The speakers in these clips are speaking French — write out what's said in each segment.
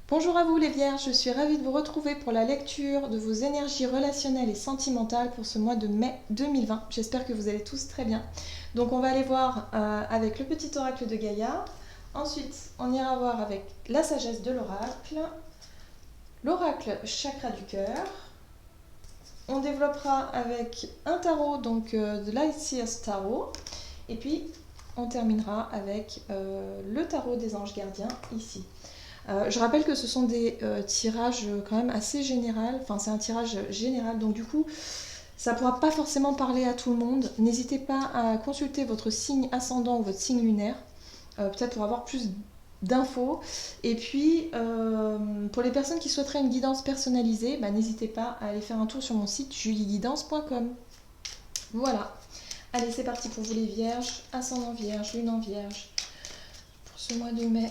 Bonjour à vous les Vierges, je suis ravie de vous retrouver pour la lecture de vos énergies relationnelles et sentimentales pour ce mois de mai 2020. J'espère que vous allez tous très bien. Donc on va aller voir avec le petit oracle de Gaïa. Ensuite, on ira voir avec la sagesse de l'oracle chakra du cœur. On développera avec un tarot, donc de l'Iceers Tarot. Et puis, on terminera avec le tarot des anges gardiens ici. Je rappelle que ce sont des tirages quand même assez général, enfin c'est un tirage général, donc du coup ça ne pourra pas forcément parler à tout le monde. N'hésitez pas à consulter votre signe ascendant ou votre signe lunaire, peut-être pour avoir plus d'infos. Et puis pour les personnes qui souhaiteraient une guidance personnalisée, n'hésitez pas à aller faire un tour sur mon site julieguidance.com. Voilà, allez c'est parti pour vous les Vierges, ascendant Vierge, lune en Vierge, pour ce mois de mai.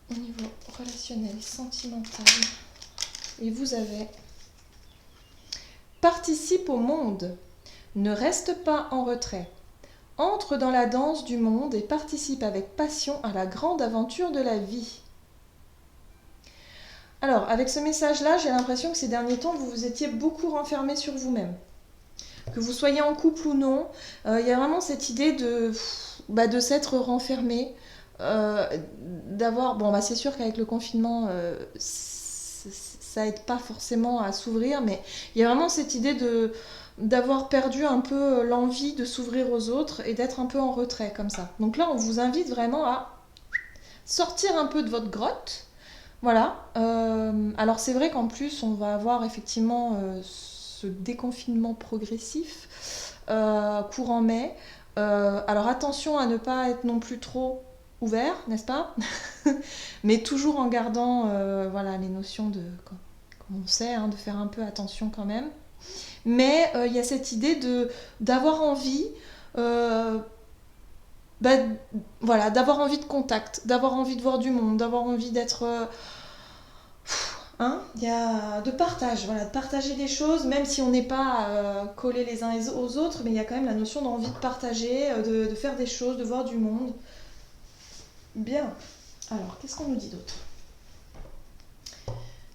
Au niveau relationnel et sentimental. Et vous avez participe au monde, ne reste pas en retrait. Entre dans la danse du monde et participe avec passion à la grande aventure de la vie. Alors, avec ce message-là, j'ai l'impression que ces derniers temps, vous vous étiez beaucoup renfermé sur vous-même. Que vous soyez en couple ou non, il y a vraiment cette idée de s'être renfermé. D'avoir, c'est sûr qu'avec le confinement ça aide pas forcément à s'ouvrir, mais il y a vraiment cette idée d'avoir perdu un peu l'envie de s'ouvrir aux autres et d'être un peu en retrait comme ça. Donc là on vous invite vraiment à sortir un peu de votre grotte. Voilà. Alors c'est vrai qu'en plus on va avoir effectivement ce déconfinement progressif courant mai. Alors attention à ne pas être non plus trop ouvert, n'est-ce pas? Mais toujours en gardant les notions de, comme on sait, de faire un peu attention quand même. Mais il y a cette idée d'avoir envie, d'avoir envie de contact, d'avoir envie de voir du monde, d'avoir envie d'être... il y a de partage, de partager des choses, même si on n'est pas collés les uns aux autres, mais il y a quand même la notion d'envie de partager, de faire des choses, de voir du monde. Bien. Alors, qu'est-ce qu'on nous dit d'autre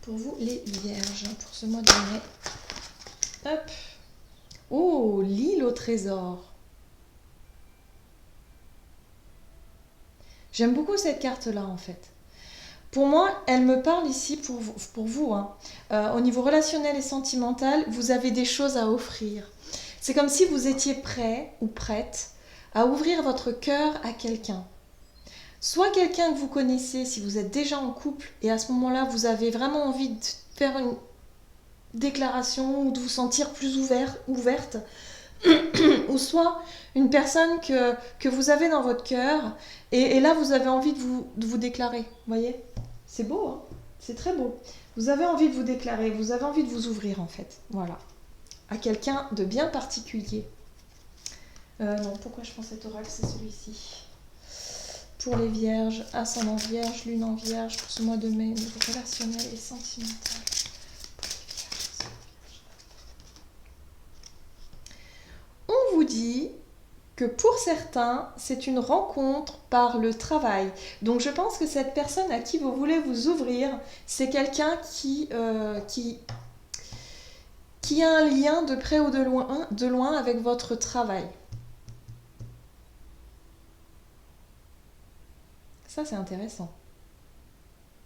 pour vous, les Vierges, pour ce mois de mai? Hop. Oh, l'île au trésor. J'aime beaucoup cette carte-là, en fait. Pour moi, elle me parle ici pour vous. Au niveau relationnel et sentimental, vous avez des choses à offrir. C'est comme si vous étiez prêt ou prête à ouvrir votre cœur à quelqu'un. Soit quelqu'un que vous connaissez si vous êtes déjà en couple et à ce moment-là, vous avez vraiment envie de faire une déclaration ou de vous sentir plus ouverte. Ou soit une personne que vous avez dans votre cœur et là, vous avez envie de vous déclarer. Vous voyez ? C'est beau, c'est très beau. Vous avez envie de vous déclarer, vous avez envie de vous ouvrir en fait. Voilà. À quelqu'un de bien particulier. Non, pourquoi je prends cet oracle? C'est celui-ci. Pour les Vierges, ascendant Vierge, lune en Vierge, pour ce mois de mai, niveau relationnel et sentimental. On vous dit que pour certains, c'est une rencontre par le travail. Donc je pense que cette personne à qui vous voulez vous ouvrir, c'est quelqu'un qui a un lien de près ou de loin avec votre travail. Ça, c'est intéressant.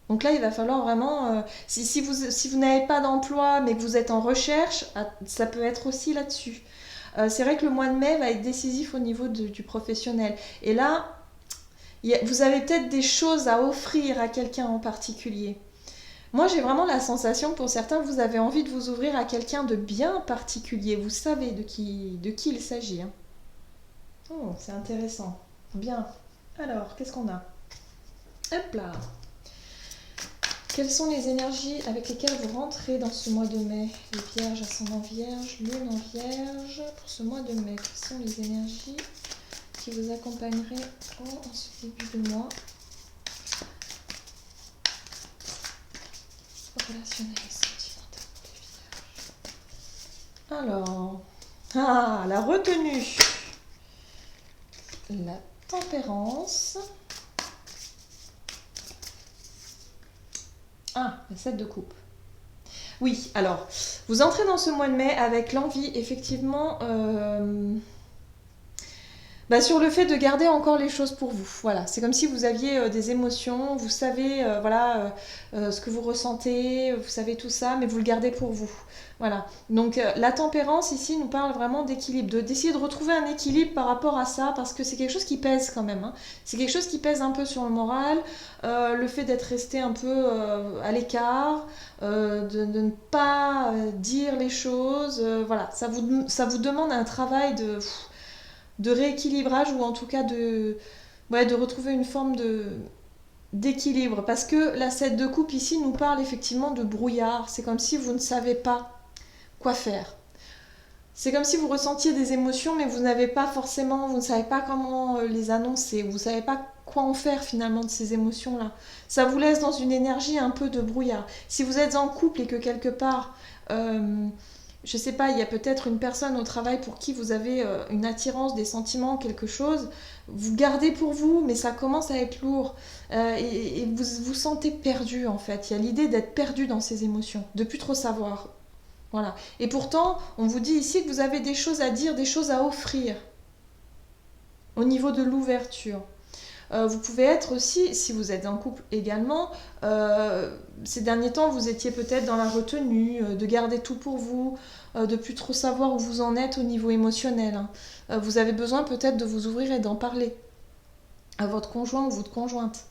Donc là, il va falloir vraiment... si vous n'avez pas d'emploi, mais que vous êtes en recherche, ça peut être aussi là-dessus. C'est vrai que le mois de mai va être décisif au niveau du professionnel. Et là, vous avez peut-être des choses à offrir à quelqu'un en particulier. Moi, j'ai vraiment la sensation, pour certains, vous avez envie de vous ouvrir à quelqu'un de bien particulier. Vous savez de qui il s'agit. Oh, c'est intéressant. Bien. Alors, qu'est-ce qu'on a? Hop là. Quelles sont les énergies avec lesquelles vous rentrez dans ce mois de mai? Les Vierges, ascendant Vierge, lune en Vierge, pour ce mois de mai. Quelles sont les énergies qui vous accompagneraient en ce début de mois? Relationnel et sentimental pour les Vierges. Alors, la retenue, la tempérance Ah, la 7 de coupe. Oui, alors, vous entrez dans ce mois de mai avec l'envie, effectivement, sur le fait de garder encore les choses pour vous. Voilà, c'est comme si vous aviez des émotions, vous savez ce que vous ressentez, vous savez tout ça, mais vous le gardez pour vous. Voilà, donc la tempérance ici nous parle vraiment d'équilibre, d'essayer de retrouver un équilibre par rapport à ça, parce que c'est quelque chose qui pèse quand même, hein. C'est quelque chose qui pèse un peu sur le moral, le fait d'être resté un peu à l'écart, de ne pas dire les choses, voilà, ça vous demande un travail de rééquilibrage ou en tout cas de retrouver une forme d'équilibre. Parce que la 7 de coupe ici nous parle effectivement de brouillard. C'est comme si vous ne savez pas quoi faire. C'est comme si vous ressentiez des émotions mais vous n'avez pas forcément, vous ne savez pas comment les annoncer. Vous ne savez pas quoi en faire finalement de ces émotions-là. Ça vous laisse dans une énergie un peu de brouillard. Si vous êtes en couple et que quelque part... je sais pas, il y a peut-être une personne au travail pour qui vous avez une attirance, des sentiments, quelque chose, vous gardez pour vous, mais ça commence à être lourd. Et vous vous sentez perdu en fait. Il y a l'idée d'être perdu dans ces émotions, de plus trop savoir. Voilà. Et pourtant, on vous dit ici que vous avez des choses à dire, des choses à offrir au niveau de l'ouverture. Vous pouvez être aussi, si vous êtes en couple également, ces derniers temps vous étiez peut-être dans la retenue, de garder tout pour vous, de plus trop savoir où vous en êtes au niveau émotionnel, hein. Vous avez besoin peut-être de vous ouvrir et d'en parler à votre conjoint ou votre conjointe.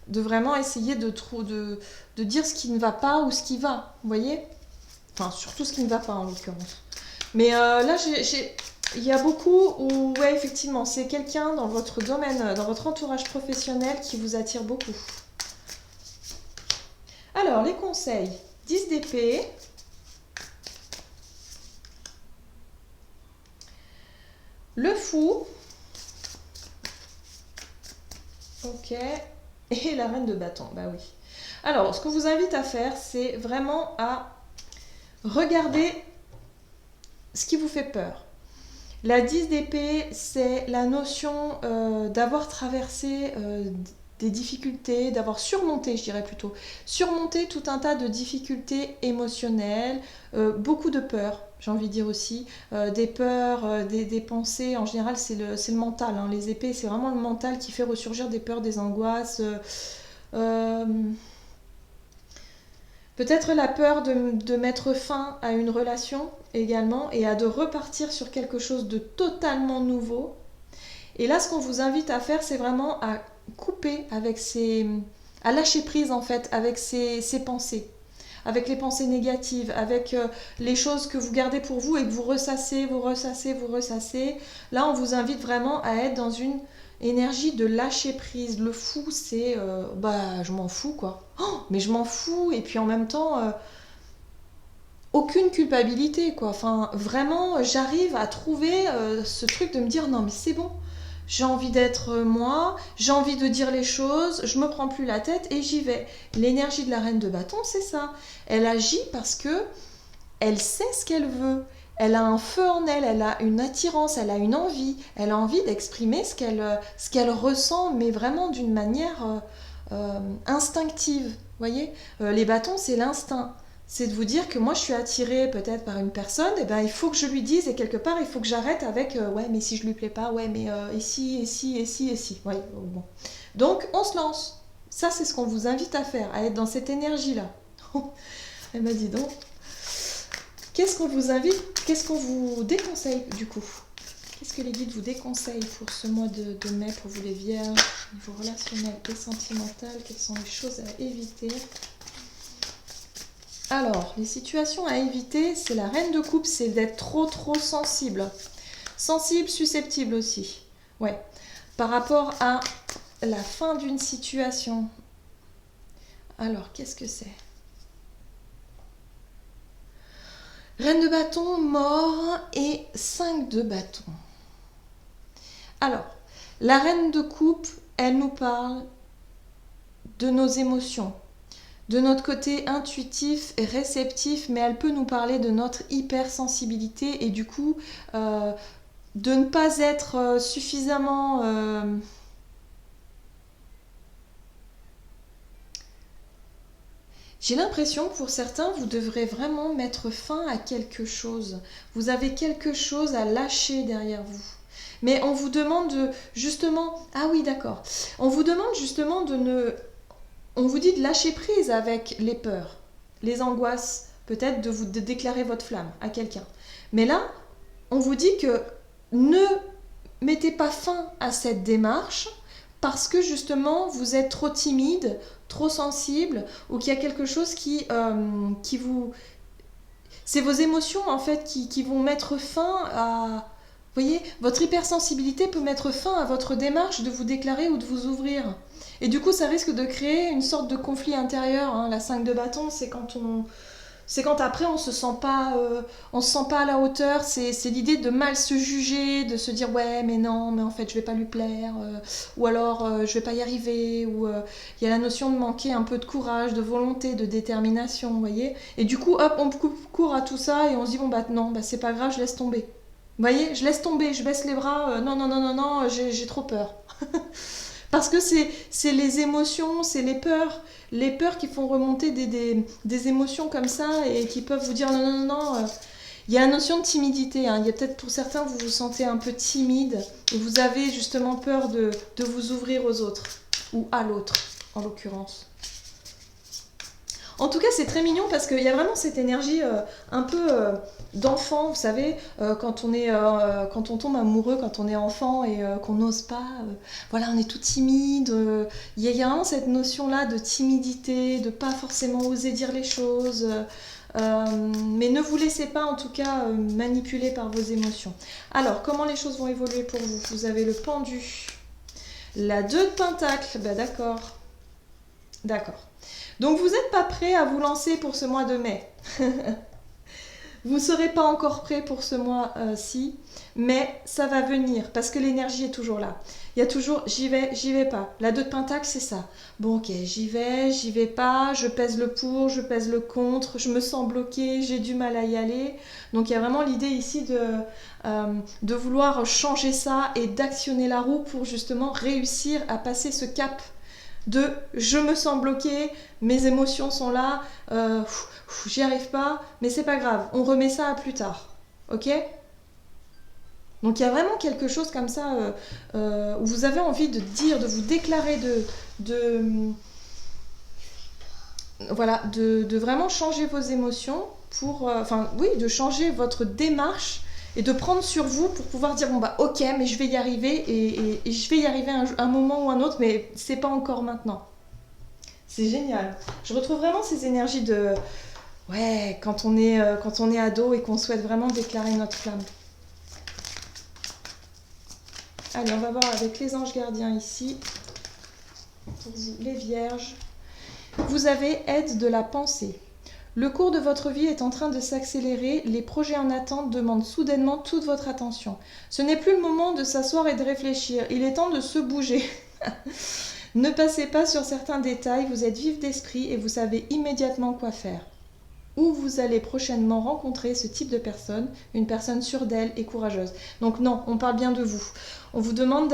De vraiment essayer de dire ce qui ne va pas ou ce qui va, vous voyez. Enfin, surtout ce qui ne va pas en l'occurrence. Mais là, il y a beaucoup où, ouais, effectivement, c'est quelqu'un dans votre domaine, dans votre entourage professionnel qui vous attire beaucoup. Alors, les conseils. 10 d'épée. Le fou. Ok. Et la reine de bâton. Bah oui. Alors, ce que je vous invite à faire, c'est vraiment à regarder ce qui vous fait peur. La 10 d'épée, c'est la notion d'avoir traversé des difficultés, d'avoir surmonté, je dirais plutôt, surmonté tout un tas de difficultés émotionnelles, beaucoup de peurs, j'ai envie de dire aussi, des peurs, des pensées, en général c'est le mental, hein. Les épées, c'est vraiment le mental qui fait ressurgir des peurs, des angoisses. Euh, Peut-être la peur de mettre fin à une relation également et de repartir sur quelque chose de totalement nouveau. Et là, ce qu'on vous invite à faire, c'est vraiment à couper avec à lâcher prise en fait avec ces pensées, avec les pensées négatives, avec les choses que vous gardez pour vous et que vous ressassez, vous ressassez, vous ressassez. Là, on vous invite vraiment à être dans une énergie de lâcher prise. Le fou, c'est je m'en fous quoi. Oh, mais je m'en fous et puis en même temps aucune culpabilité quoi. Enfin vraiment, j'arrive à trouver ce truc de me dire non mais c'est bon. J'ai envie d'être moi, j'ai envie de dire les choses, je me prends plus la tête et j'y vais. L'énergie de la reine de bâton, c'est ça. Elle agit parce que elle sait ce qu'elle veut. Elle a un feu en elle, elle a une attirance, elle a une envie. Elle a envie d'exprimer ce qu'elle ressent, mais vraiment d'une manière instinctive. Vous voyez, les bâtons, c'est l'instinct. C'est de vous dire que moi je suis attirée peut-être par une personne, et ben il faut que je lui dise et quelque part il faut que j'arrête avec ouais mais si je lui plais pas, ouais mais et si, et si, et si, et si. Ouais, bon. Donc on se lance. Ça c'est ce qu'on vous invite à faire, à être dans cette énergie-là. Elle m'a dit donc. Qu'est-ce qu'on vous invite, qu'est-ce qu'on vous déconseille du coup? Qu'est-ce que les guides vous déconseillent pour ce mois de mai, pour vous les vierges, au niveau relationnel et sentimental? Quelles sont les choses à éviter? Alors, les situations à éviter, c'est la reine de coupe, c'est d'être trop sensible. Sensible, susceptible aussi. Ouais. Par rapport à la fin d'une situation. Alors, qu'est-ce que c'est? Reine de bâton, mort et 5 de bâton. Alors, la reine de coupe, elle nous parle de nos émotions, de notre côté intuitif et réceptif, mais elle peut nous parler de notre hypersensibilité et du coup de ne pas être suffisamment J'ai l'impression que pour certains, vous devrez vraiment mettre fin à quelque chose. Vous avez quelque chose à lâcher derrière vous. Mais on vous demande justement... Ah oui, d'accord. On vous demande justement de ne... On vous dit de lâcher prise avec les peurs, les angoisses, peut-être de déclarer votre flamme à quelqu'un. Mais là, on vous dit que ne mettez pas fin à cette démarche parce que justement vous êtes trop timide, trop sensible ou qu'il y a quelque chose qui vous... C'est vos émotions en fait qui vont mettre fin à... Vous voyez, votre hypersensibilité peut mettre fin à votre démarche de vous déclarer ou de vous ouvrir. Et du coup, ça risque de créer une sorte de conflit intérieur. Hein. La 5 de bâton, c'est quand on... C'est quand après on se sent pas à la hauteur, c'est l'idée de mal se juger, de se dire ouais mais non, mais en fait je vais pas lui plaire, ou alors je vais pas y arriver, ou il y a la notion de manquer un peu de courage, de volonté, de détermination, vous voyez. Et du coup hop, on coupe court à tout ça et on se dit bon bah non, bah c'est pas grave, je laisse tomber. Vous voyez, je laisse tomber, je baisse les bras, non non non non non, j'ai trop peur. Parce que c'est les émotions, c'est les peurs qui font remonter des émotions comme ça et qui peuvent vous dire non, non, non, non. Il y a la notion de timidité. Hein. Il y a peut-être pour certains, vous vous sentez un peu timide et vous avez justement peur de vous ouvrir aux autres ou à l'autre, en l'occurrence. En tout cas, c'est très mignon parce qu'il y a vraiment cette énergie un peu d'enfant, vous savez, quand on tombe amoureux, quand on est enfant et qu'on n'ose pas, voilà, on est tout timide. Il y a vraiment cette notion-là de timidité, de pas forcément oser dire les choses. Mais ne vous laissez pas en tout cas manipuler par vos émotions. Alors, comment les choses vont évoluer pour vous? Vous avez le pendu, la 2 de pentacle, bah d'accord, d'accord. Donc vous n'êtes pas prêt à vous lancer pour ce mois de mai. Vous ne serez pas encore prêt pour ce mois-ci, mais ça va venir parce que l'énergie est toujours là. Il y a toujours j'y vais pas. La 2 de pentacle, c'est ça. Bon ok, j'y vais pas, je pèse le pour, je pèse le contre, je me sens bloquée, j'ai du mal à y aller. Donc il y a vraiment l'idée ici de vouloir changer ça et d'actionner la roue pour justement réussir à passer ce cap de je me sens bloquée, mes émotions sont là, j'y arrive pas, mais c'est pas grave, on remet ça à plus tard, ok? Donc il y a vraiment quelque chose comme ça où vous avez envie de dire, de vous déclarer, voilà, de vraiment changer vos émotions pour, de changer votre démarche et de prendre sur vous pour pouvoir dire bon bah ok mais je vais y arriver et je vais y arriver un moment ou un autre mais c'est pas encore maintenant. C'est génial. Je retrouve vraiment ces énergies de ouais quand on est ado et qu'on souhaite vraiment déclarer notre flamme. Allez, on va voir avec les anges gardiens ici pour vous les vierges. Vous avez aide de la pensée. Le cours de votre vie est en train de s'accélérer, les projets en attente demandent soudainement toute votre attention. Ce n'est plus le moment de s'asseoir et de réfléchir, il est temps de se bouger. Ne passez pas sur certains détails, vous êtes vif d'esprit et vous savez immédiatement quoi faire. Ou vous allez prochainement rencontrer ce type de personne, une personne sûre d'elle et courageuse. Donc non, on parle bien de vous. On vous demande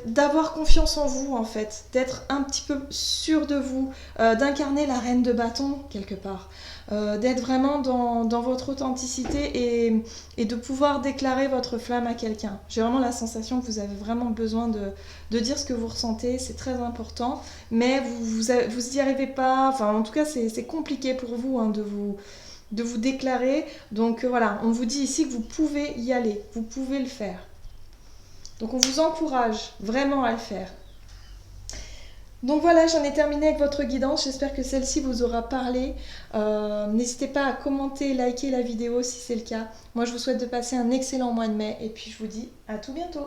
d'avoir confiance en vous en fait, d'être un petit peu sûr de vous, d'incarner la reine de bâton quelque part, d'être vraiment dans votre authenticité et de pouvoir déclarer votre flamme à quelqu'un. J'ai vraiment la sensation que vous avez vraiment besoin de dire ce que vous ressentez, c'est très important, mais vous y arrivez pas, enfin en tout cas c'est compliqué pour vous hein, de vous déclarer, donc voilà, on vous dit ici que vous pouvez y aller, vous pouvez le faire. Donc on vous encourage vraiment à le faire. Donc voilà, j'en ai terminé avec votre guidance. J'espère que celle-ci vous aura parlé. N'hésitez pas à commenter, liker la vidéo si c'est le cas. Moi, je vous souhaite de passer un excellent mois de mai et puis je vous dis à tout bientôt.